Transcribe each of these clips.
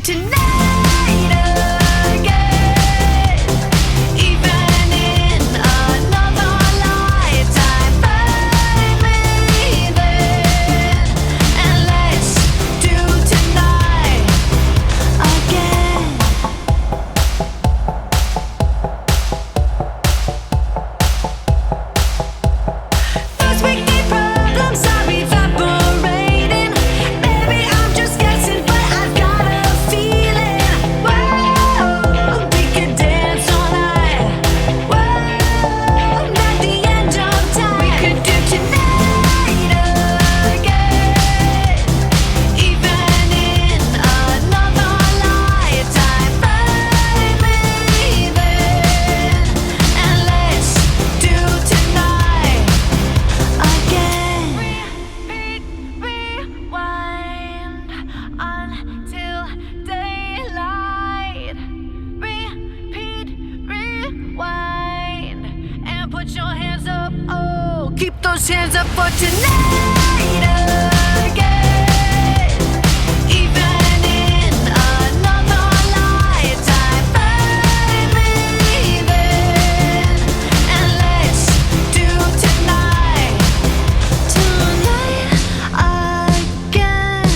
tonight again. Even in another lifetime, find me then, and let's do tonight again. First we need problems are evaporating. Maybe I'm just guessing, but I've got a feeling. Whoa, we could dance all night. Whoa, not the end of time. We could do tonight again. Even in another lifetime, find me then, and let's do tonight again. Repeat, rewind until daylight. Repeat, rewind, and put your hands up. Oh, keep those hands up for tonight again. Even in another lifetime, find me then, and let's do tonight again.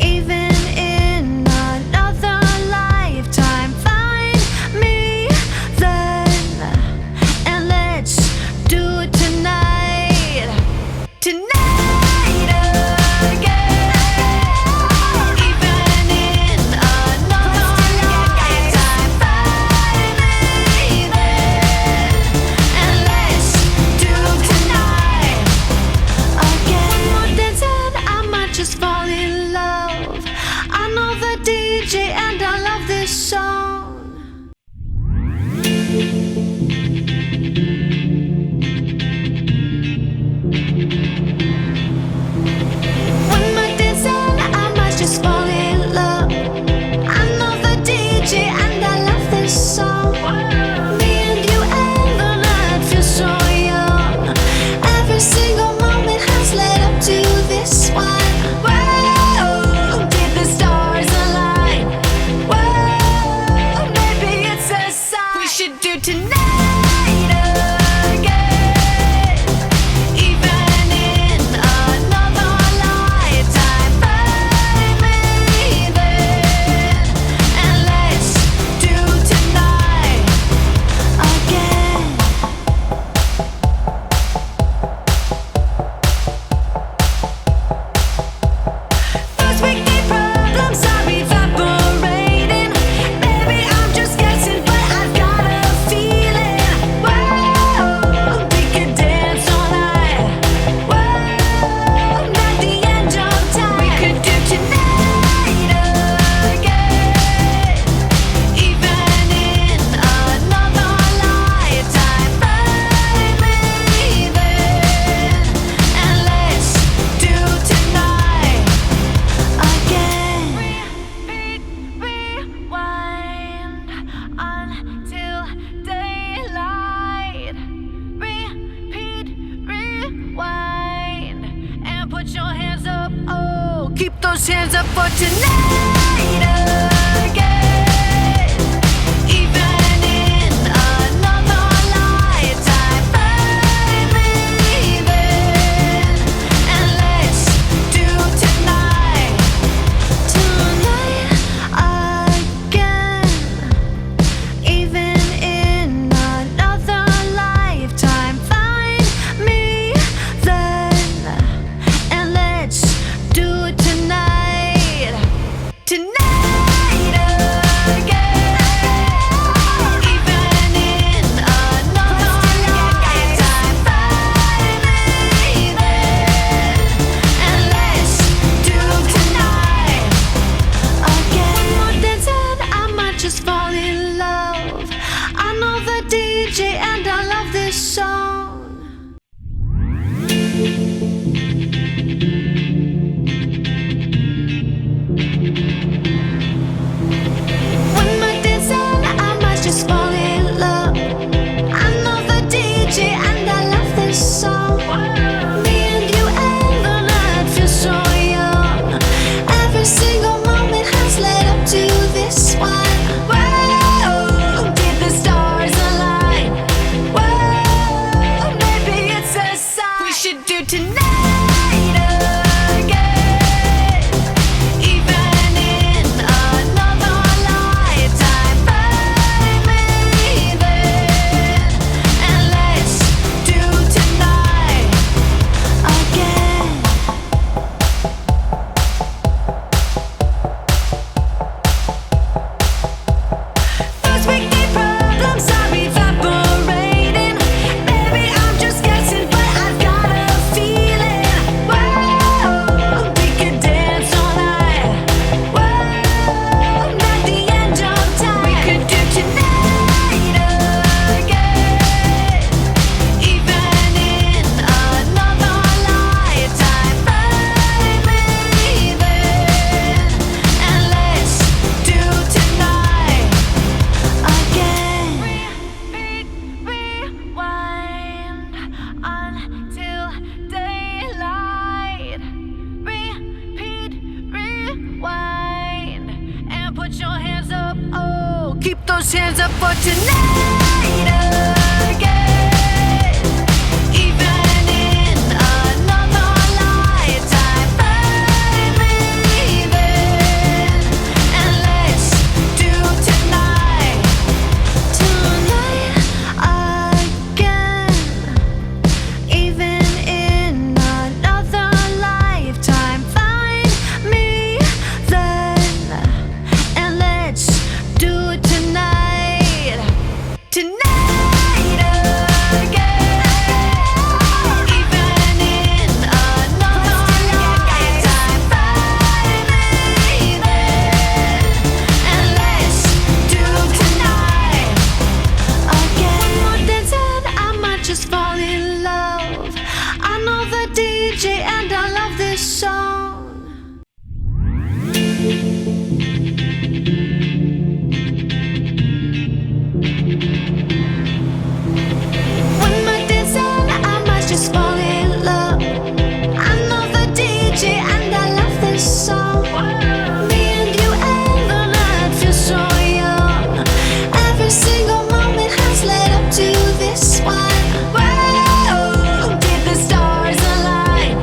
Even in another lifetime, find me then, and let's do it tonight again. Even in another lifetime, find me then, and let's do tonight again. One more dance and I might just fall in love. I know the DJ and I love this song. One more dance and I might just fall in love. I know the DJ and I love this song. Me and you and the night feel so young. Every single moment has led up to this one. Whoa, did the stars align? Whoa, maybe it's a sign. We should do tonight again. Even in another lifetime, find me then, and let's do tonight again. First we need problems are evaporating. Maybe I'm just guessing, but I've got a feeling. Whoa, we could dance all night. Whoa, not the end of time. We could do tonight again. Even in another lifetime, find me then, and let's do tonight again. Repeat, rewind until daylight. Repeat, rewind, and put your hands up. Oh, keep those hands up for tonight again. Even in another lifetime, find me then, and let's do tonight again. Even in another lifetime, find me then, and let's do it tonight keep those hands up for tonight again. Even in another lifetime, find me there, and let's do tonight again. Even in another lifetime, find me then, and let's do it tonight. Tonight again. Even in another lifetime, find me then, and let's do tonight again. One more dance and I might just fall in love. I know the DJ and I love this song. One more dance and I might just fall in love. I know the DJ and I love this song. Me and you and the night feel so young. Every single moment has led up to this one. Whoa, did the stars align?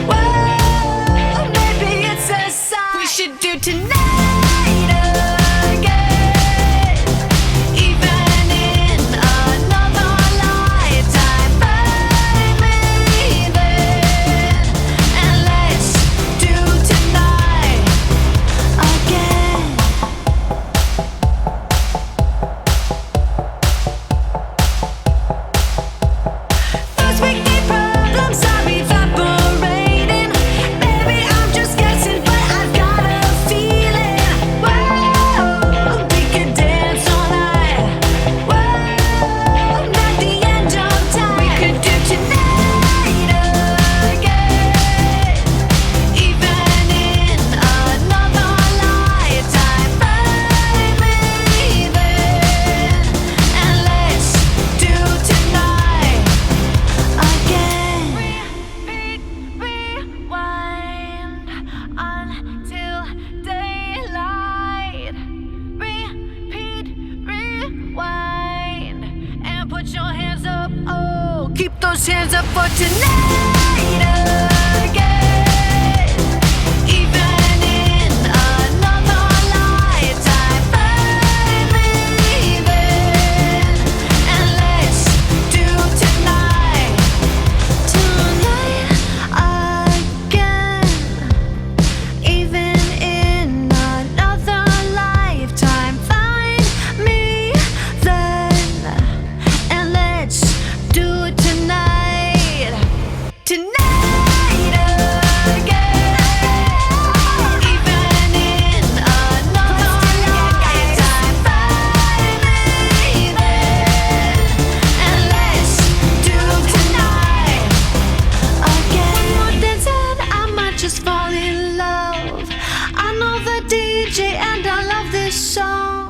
Whoa, maybe it's a sign. We should do tonight again. Even in another lifetime, find me there, and let's do tonight again. First we keep problems, I'm evaporating. Maybe I'm just guessing, but I've got a feeling. Whoa, we could dance all night. Whoa, not the end of time. We could do tonight again. Even in another lifetime, find me there, and let's do tonight again. Rewind until daylight. Repeat, rewind, and put your hands up. Oh, keep those hands up for tonight again. Even in another lifetime, find me there, and let's do tonight again. Even in another lifetime, find me then, and let's do it tonight. Tonight again. Even in another lifetime, find me there, and let's do tonight again. One more dance and I might just fall in love. I know the DJ and I love this song.